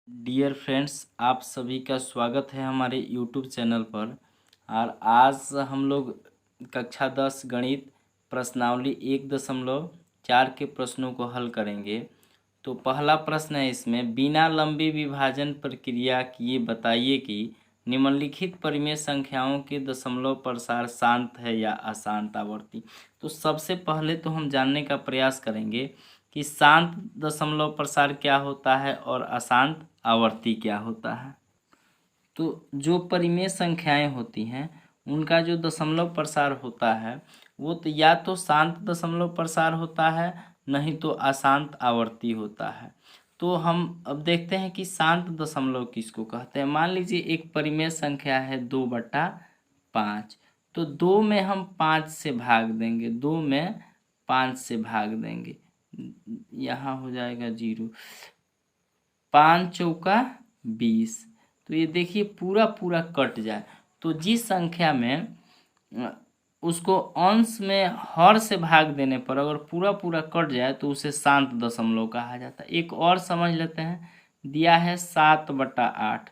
Dear friends, आप सभी का स्वागत है हमारे यूट्यूब चैनल पर। और आज हम लोग कक्षा 10 गणित प्रश्नावली 1.4 के प्रश्नों को हल करेंगे। तो पहला प्रश्न है इसमें, बिना लंबी विभाजन प्रक्रिया किए बताइए कि निम्नलिखित परिमेय संख्याओं के दशमलव प्रसार शांत है या अशांत आवर्ती। तो सबसे पहले तो हम जानने का प्रयास करेंगे कि शांत दशमलव प्रसार क्या होता है और अशांत आवर्ती क्या होता है। तो जो परिमेय संख्याएं होती हैं उनका जो दशमलव प्रसार होता है वो तो या तो शांत दशमलव प्रसार होता है, नहीं तो अशांत आवर्ती होता है। तो हम अब देखते हैं कि शांत दशमलव किसको कहते हैं। मान लीजिए एक परिमेय संख्या है 2/5। तो 2 में हम 5 से भाग देंगे, 2 में 5 से भाग देंगे, यहाँ हो जाएगा 0। 5 चौका 20। तो ये देखिए पूरा पूरा कट जाए। तो जिस संख्या में उसको अंश में हर से भाग देने पर अगर पूरा पूरा कट जाए तो उसे शांत दशमलव कहा जाता है। एक और समझ लेते हैं, दिया है 7/8।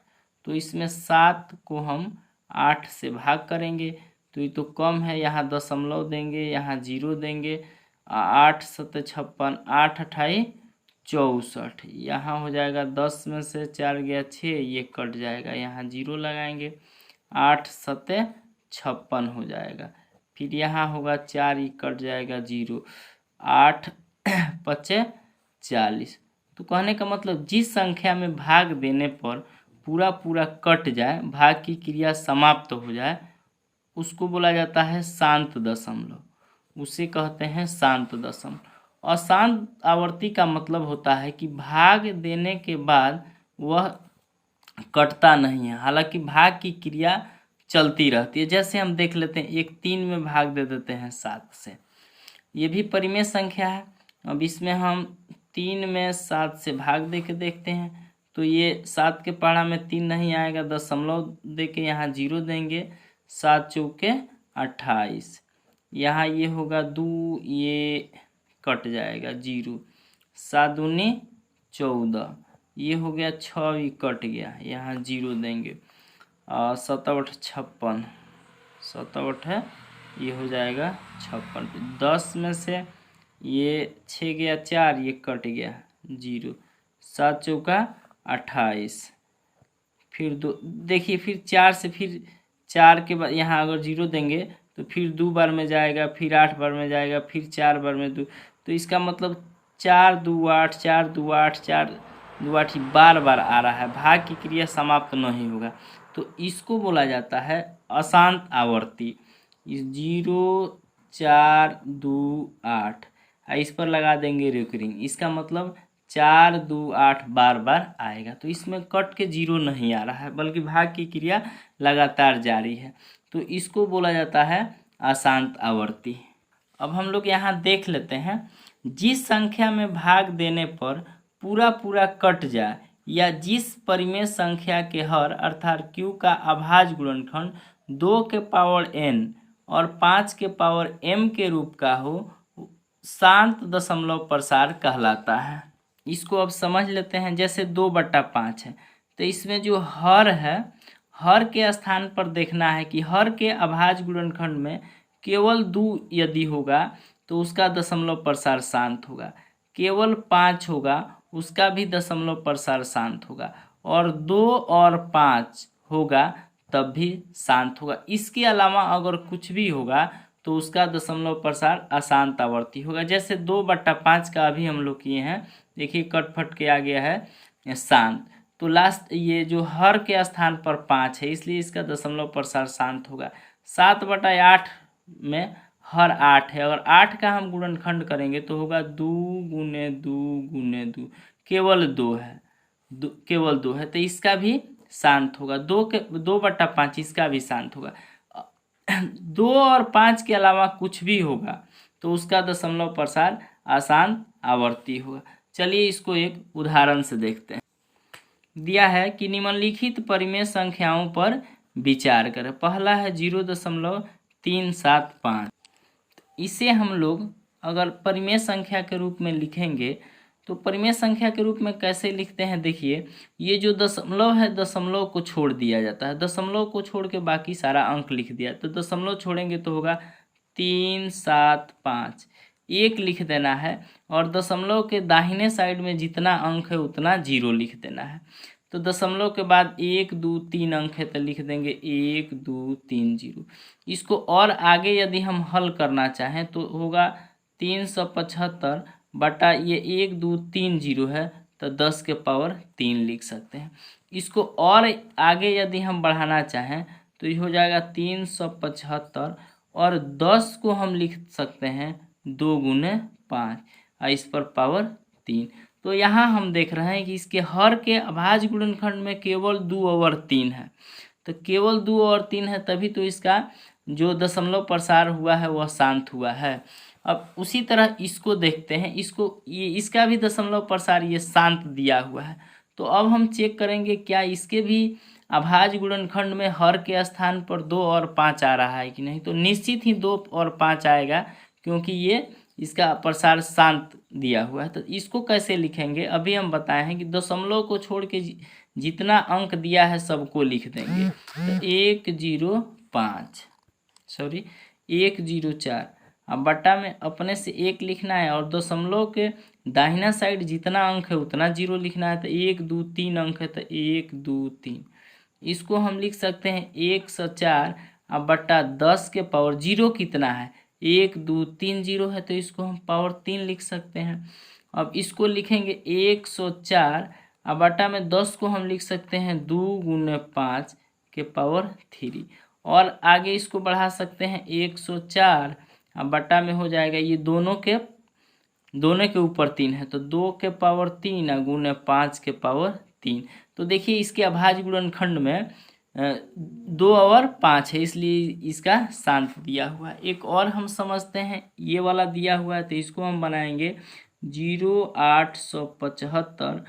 तो इसमें 7 को हम 8 से भाग करेंगे तो ये तो कम है, यहाँ दशमलव देंगे, यहाँ 0 देंगे। 8 7 56, 8 अठाई 64, यहाँ हो जाएगा 10 में से 4 गया 6, ये कट जाएगा, यहाँ 0 लगाएंगे। 8 7 56 हो जाएगा। फिर यहाँ होगा 4, ये कट जाएगा 0। 8 5 40। तो कहने का मतलब जिस संख्या में भाग देने पर पूरा पूरा कट जाए, भाग की क्रिया समाप्त हो जाए, उसको बोला जाता है शांत दशमलव, उसे कहते हैं शांत दशमलव। अशांत आवर्ती का मतलब होता है कि भाग देने के बाद वह कटता नहीं है, हालांकि भाग की क्रिया चलती रहती है। जैसे हम देख लेते हैं, एक 3 में भाग दे देते हैं 7 से, ये भी परिमेय संख्या है। अब इसमें हम 3 में 7 से भाग दे के देखते हैं तो ये 7 के पहाड़ा में 3 नहीं आएगा, दशमलव दे के यहाँ 0 देंगे। 7 चौके 28, यहाँ ये होगा 2, ये कट जाएगा 0। 7 दूनी 14, ये हो गया 6, ये कट गया, यहाँ 0 देंगे। 7 8 56, 7 8 है, ये हो जाएगा 56। 10 में से ये 6 गया 4, ये कट गया 0। 7 चौका 28। फिर 2 देखिए, फिर 4 से, फिर 4 के बाद यहाँ अगर 0 देंगे तो फिर 2 बार में जाएगा, फिर 8 बार में जाएगा, फिर 4 बार में 2। तो इसका मतलब 4 2 8, 4 2 8, 4 2 8 बार बार आ रहा है, भाग की क्रिया समाप्त नहीं होगा। तो इसको बोला जाता है अशांत आवर्ती। 0 4 2 8, इस पर लगा देंगे रिकरिंग, इसका मतलब 4 2 8 बार बार आएगा। तो इसमें कट के 0 नहीं आ रहा है, बल्कि भाग की क्रिया लगातार जारी है। तो इसको बोला जाता है अशांत आवर्ती। अब हम लोग यहाँ देख लेते हैं, जिस संख्या में भाग देने पर पूरा पूरा कट जाए या जिस परिमेय संख्या के हर अर्थात q का अभाज्य गुणनखंड 2 के पावर n और 5 के पावर m के रूप का हो, शांत दशमलव प्रसार कहलाता है। इसको अब समझ लेते हैं। जैसे 2/5 है तो इसमें जो हर है, हर के स्थान पर देखना है कि हर के अभाज्य गुणनखंड में केवल 2 यदि होगा तो उसका दशमलव प्रसार शांत होगा, केवल 5 होगा उसका भी दशमलव प्रसार शांत होगा, और 2 और 5 होगा तब भी शांत होगा। इसके अलावा अगर कुछ भी होगा तो उसका दशमलव प्रसार अशांत आवर्ती होगा। जैसे 2/5 का अभी हम लोग किए हैं, देखिए कटफट के आ गया है शांत। तो लास्ट ये जो हर के स्थान पर 5 है इसलिए इसका दशमलव प्रसार शांत होगा। 7/8 में हर 8 है, अगर 8 का हम गुणनखंड करेंगे तो होगा 2 गुने 2 गुने 2, केवल 2 है, केवल 2 है तो इसका भी शांत होगा। 2/5 इसका भी शांत होगा। 2 और 5 के अलावा कुछ भी होगा तो उसका दशमलव प्रसार अशांत आवर्ती होगा। चलिए इसको एक उदाहरण से देखते हैं। दिया है कि निम्नलिखित परिमेय संख्याओं पर विचार करें। पहला है 0.375। इसे हम लोग अगर परिमेय संख्या के रूप में लिखेंगे तो परिमेय संख्या के रूप में कैसे लिखते हैं, देखिए ये जो दशमलव है, दशमलव को छोड़ दिया जाता है, दशमलव को छोड़ के बाकी सारा अंक लिख दिया। तो दशमलव छोड़ेंगे तो होगा 3 7 5, एक लिख देना है, और दशमलव के दाहिने साइड में जितना अंक है उतना 0 लिख देना है। तो दशमलव के बाद 1 2 3 अंक है तो लिख देंगे 1 2 3 0। इसको और आगे यदि हम हल करना चाहें तो होगा 375 बटा ये 1 2 3 0 है तो 10 के पावर 3 लिख सकते हैं। इसको और आगे यदि हम बढ़ाना चाहें तो ये हो जाएगा 375, और 10 को हम लिख सकते हैं 2 गुने 5, और इस पर पावर 3। तो यहाँ हम देख रहे हैं कि इसके हर के अभाज्य गुणनखंड में केवल 2 और 3 है, तो केवल 2 और 3 है, तभी तो इसका जो दशमलव प्रसार हुआ है वह शांत हुआ है। अब उसी तरह इसको देखते हैं, इसका भी दशमलव प्रसार ये शांत दिया हुआ है। तो अब हम चेक करेंगे क्या इसके भी अभाज्य गुणनखंड में हर के स्थान पर 2 और 5 आ रहा है कि नहीं। तो निश्चित ही 2 और 5 आएगा, क्योंकि ये इसका प्रसार शांत दिया हुआ है। तो इसको कैसे लिखेंगे, अभी हम बताए हैं कि दशमलव को छोड़ के जितना अंक दिया है सबको लिख देंगे। तो 104, अब बटा में अपने से 1 लिखना है, और दशमलव के दाहिना साइड जितना अंक है उतना 0 लिखना है। तो 1 2 3 अंक है तो 1 2 3, इसको हम लिख सकते हैं 104, अब बटा 10 के पावर 0 कितना है, 1 2 3 0 है, तो इसको हम पावर 3 लिख सकते हैं। अब इसको लिखेंगे 104, अब बटा में 10 को हम लिख सकते हैं 2 गुने 5 के पावर 3, और आगे इसको बढ़ा सकते हैं 104, अब बटा में हो जाएगा ये दोनों के ऊपर 3 है, तो 2 के पावर 3 गुने 5 के पावर 3। तो देखिए इसके अभाज्य गुणनखंड में 2 और 5 है, इसलिए इसका शांत दिया हुआ है। एक और हम समझते हैं, ये वाला दिया हुआ है तो इसको हम बनाएंगे 0875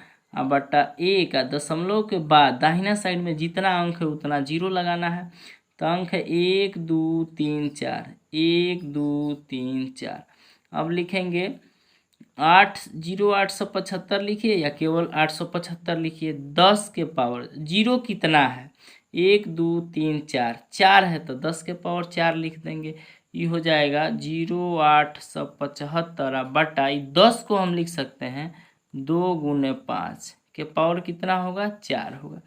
बटा 1, दशमलव के बाद दाहिना साइड में जितना अंक है उतना 0 लगाना है। तो अंक है 1 2 3 4, 1 2 3 4। अब लिखेंगे 875 लिखिए या केवल 875 लिखिए। 10 के पावर 0 कितना है, 1 2 3 4, 4 है तो 10 के पावर 4 लिख देंगे। ये हो जाएगा 0875 बटा 10 को हम लिख सकते हैं 2 गुने 5 के पावर कितना होगा, 4 होगा।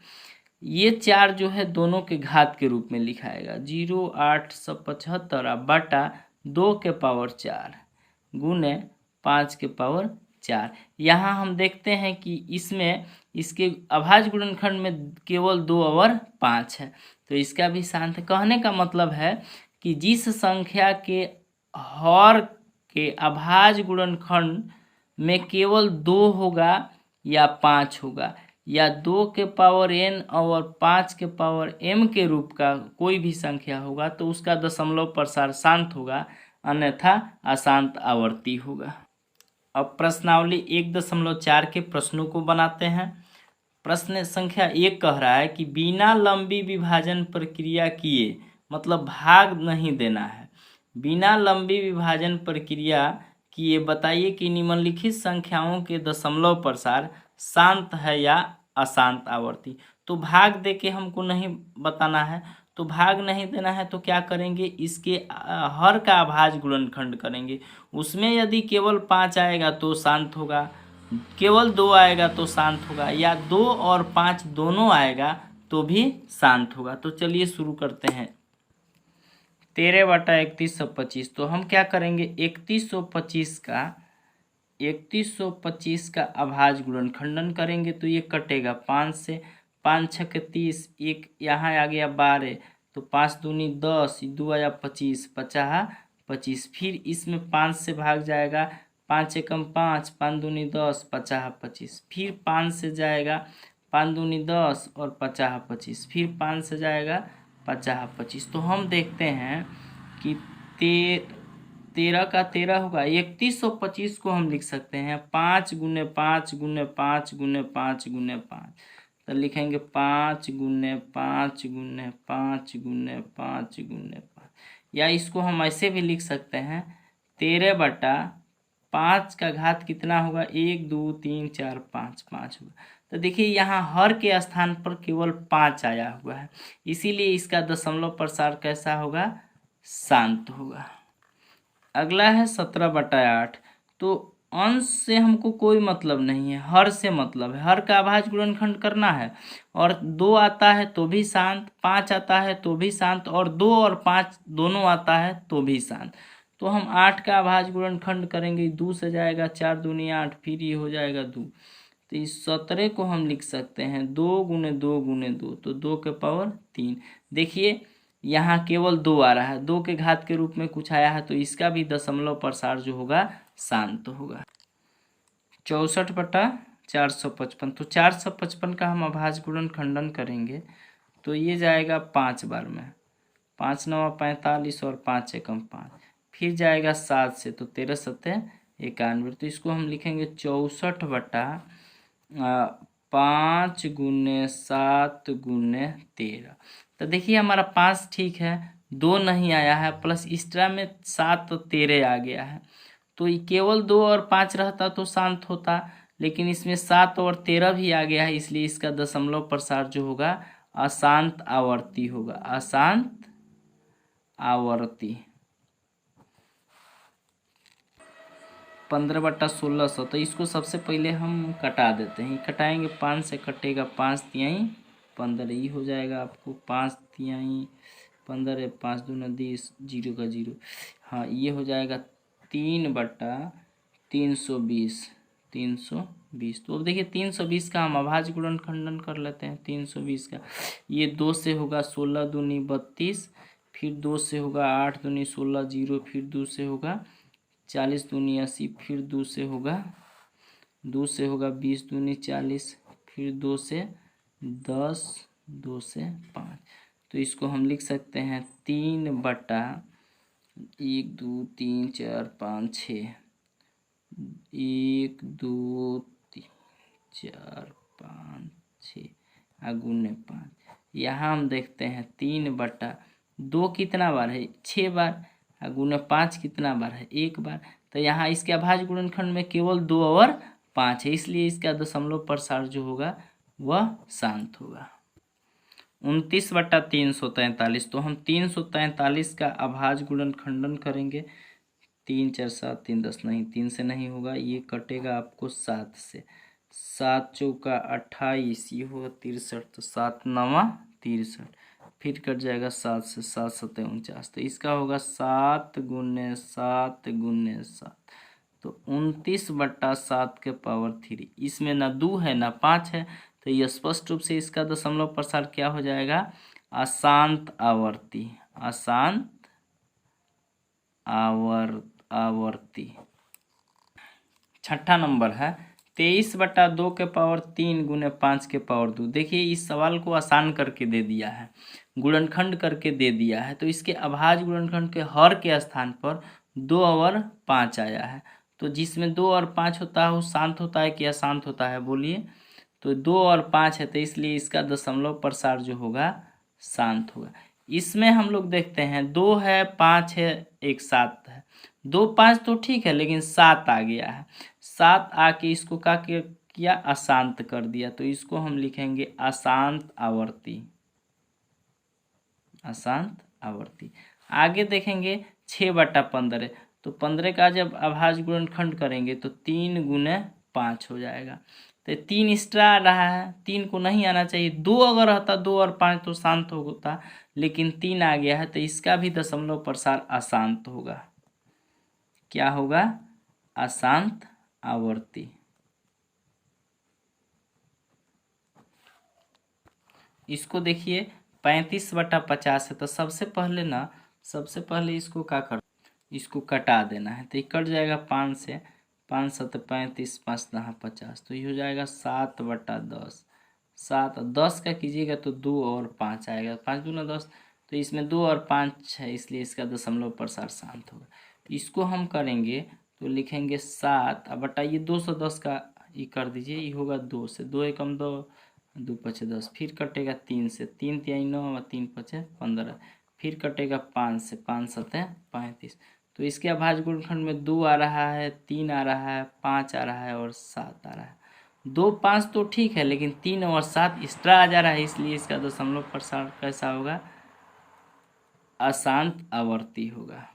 ये 4 जो है दोनों के घात के रूप में लिखाएगा, 0875 बटा 2 के पावर 4 गुने 5 के पावर 4। यहाँ हम देखते हैं कि इसमें इसके अभाज्य गुणनखंड में केवल 2 और 5 है, तो इसका भी शांत। कहने का मतलब है कि जिस संख्या के हर के अभाज्य गुणनखंड में केवल 2 होगा या 5 होगा, या 2 के पावर n और 5 के पावर m के रूप का कोई भी संख्या होगा, तो उसका दशमलव प्रसार शांत होगा, अन्यथा अशांत आवर्ती होगा। अब प्रश्नावली 1.4 के प्रश्नों को बनाते हैं। प्रश्न संख्या 1 कह रहा है कि बिना लंबी विभाजन प्रक्रिया किए, मतलब भाग नहीं देना है, बिना लंबी विभाजन प्रक्रिया किए बताइए कि निम्नलिखित संख्याओं के दशमलव प्रसार शांत है या अशांत आवर्ती। तो भाग दे के हमको नहीं बताना है, तो भाग नहीं देना है तो क्या करेंगे, इसके हर का अभाज्य गुणनखंड करेंगे। उसमें यदि केवल 5 आएगा तो शांत होगा, केवल 2 आएगा तो शांत होगा, या 2 और 5 दोनों आएगा तो भी शांत होगा। तो चलिए शुरू करते हैं। 13 बटा 3125, तो हम क्या करेंगे, 3125 का अभाज्य गुणनखंडन करेंगे तो ये कटेगा 5 से, 5 6 के 30, एक यहाँ आ गया 12, तो 5 दूनी 10, 2 आया 25, 50, फिर इसमें 5 से भाग जाएगा, 5 एकम 5, 5 दूनी 10, 50, 25, फिर 5 से जाएगा, 5 दूनी 10 और 50, 25, फिर 5 से जाएगा 50, 25। तो हम देखते हैं कि 13 का 13 होगा, 3125 को हम लिख सकते हैं 5 गुने 5 गुने 5 गुने 5 गुने 5। तो लिखेंगे 5 गुने 5 गुने 5 गुने 5 गुने 5, या इसको हम ऐसे भी लिख सकते हैं 13 बटा 5 का घात कितना होगा, 1 2 3 4 5, 5 होगा। तो देखिए यहाँ हर के स्थान पर केवल 5 आया हुआ है, इसीलिए इसका दशमलव प्रसार कैसा होगा, शांत होगा। अगला है 17/8। तो अंश से हमको कोई मतलब नहीं है, हर से मतलब है। हर का अभाज्य गुणनखंड करना है, और 2 आता है तो भी शांत, 5 आता है तो भी शांत, और 2 और 5 दोनों आता है तो भी शांत। तो हम 8 का अभाज्य गुणनखंड करेंगे, 2 से जाएगा, 4 दूनी 8, फिर ये हो जाएगा 2। तो इस 17 को हम लिख सकते हैं 2 गुने 2 गुने 2, तो 2 के पावर 3। देखिए यहाँ केवल 2 आ रहा है, 2 के घात के रूप में कुछ आया है, तो इसका भी दशमलव प्रसार जो होगा शांत होगा। 64/455। तो 455 का हम अभाज्य गुणनखंडन करेंगे तो ये जाएगा 5 बार में, 5 9 45 और 5 एकम 5, फिर जाएगा 7 से, तो 13 7 91। तो इसको हम लिखेंगे 64/5 गुने 7 गुने 13। तो देखिए हमारा 5 ठीक है, 2 नहीं आया है, प्लस एक्स्ट्रा में 7 और 13 आ गया है। तो ये केवल 2 और 5 रहता तो शांत होता, लेकिन इसमें 7 और 13 भी आ गया है, इसलिए इसका दशमलव प्रसार जो होगा अशांत आवर्ती होगा, अशांत आवर्ती। 15/1600। तो इसको सबसे पहले हम कटा देते हैं, कटाएंगे, 5 से कटेगा 5 तिहाई 15, ये हो जाएगा आपको 5 तिहाई 15, 5 दूना 10, 0 का 0। हाँ ये हो जाएगा 3/320, 320। तो अब देखिए 320 का हम अभाज्य गुणनखंडन कर लेते हैं। 320 का ये 2 से होगा 16 दूनी 32, फिर 2 से होगा 8 दूनी 16, 0, फिर 2 से होगा 40 दूनी 80, फिर 2 से होगा 20 दूनी 40, फिर 2 से 10, 2 से 5। तो इसको हम लिख सकते हैं 3/1 2 3 4 5 6, 1 2 3 4 5 6 गुने 5। यहाँ हम देखते हैं 3/2 कितना बार है, 6 बार, गुने 5 कितना बार है, 1 बार। तो यहाँ इसके अभाज्य गुणनखंड में केवल 2 और 5 है, इसलिए इसका दशमलव प्रसार जो होगा वह शांत होगा। 29/343। तो हम 343 का अभाज्य गुणनखंडन करेंगे। 3 4 7 3 10, नहीं 3 से नहीं होगा, ये कटेगा आपको 7 से, 7 चौका 28, ये होगा 63, तो 7 9 63, फिर कट जाएगा 7 से, 7 7 49। तो इसका होगा 7 गुने 7 गुने 7, तो 29/7 के पावर 3। इसमें ना 2 है ना 5 है, तो ये स्पष्ट रूप से इसका दशमलव प्रसार क्या हो जाएगा, अशांत आवर्ती, अशांत आवर्ती। 6ठा नंबर है 23/2 के पावर 3 गुने 5 के पावर 2। देखिए इस सवाल को आसान करके दे दिया है, गुणनखंड करके दे दिया है, तो इसके अभाज्य गुणनखंड के हर के स्थान पर 2 और 5 आया है। तो जिसमें 2 और 5 होता है वो शांत होता है कि अशांत होता है, बोलिए। तो 2 और 5 है, तो इसलिए इसका दशमलव प्रसार जो होगा शांत होगा। इसमें हम लोग देखते हैं 2 है 5 है 1 7 है, 2 5 तो ठीक है, लेकिन 7 आ गया है, 7 आके इसको क्या किया, अशांत कर दिया। तो इसको हम लिखेंगे अशांत आवर्ती, अशांत आवर्ती। आगे देखेंगे 6/15। तो 15 का जब अभाज्य गुणनखंड करेंगे तो 3 गुने 5 हो जाएगा। तो 3 एक्स्ट्रा आ रहा है, 3 को नहीं आना चाहिए, 2 अगर रहता 2 और 5 तो शांत होता, लेकिन 3 आ गया है, तो इसका भी दशमलव प्रसार अशांत होगा। क्या होगा, अशांत आवर्ती। इसको देखिए 35/50 है। तो सबसे पहले इसको क्या कर, इसको कटा देना है। तो ये कट जाएगा 5 से, 5 7 35, 5 9 50। तो ये हो जाएगा 7/10। 7 10 का कीजिएगा तो 2 और 5 आएगा, 5 दूना 10। तो इसमें 2 और 5 है, इसलिए इसका दशमलव प्रसार शांत होगा। इसको हम करेंगे तो लिखेंगे 7 अब बटाइए 210 का ये कर दीजिए, ये होगा 2 से, 2 एकम 2, 2 पचे 10, फिर कटेगा 3 से, 3 तिहाई 9 और 3 पचे 15, फिर कटेगा 5 से, 5 7 35। तो इसके अभाज्य गुणनखंड में 2 आ रहा है, 3 आ रहा है, 5 आ रहा है और 7 आ रहा है। 2 5 तो ठीक है, लेकिन 3 और 7 एक्स्ट्रा आ जा रहा है, इसलिए इसका दशमलव प्रसारण कैसा होगा? अशांत आवर्ती होगा।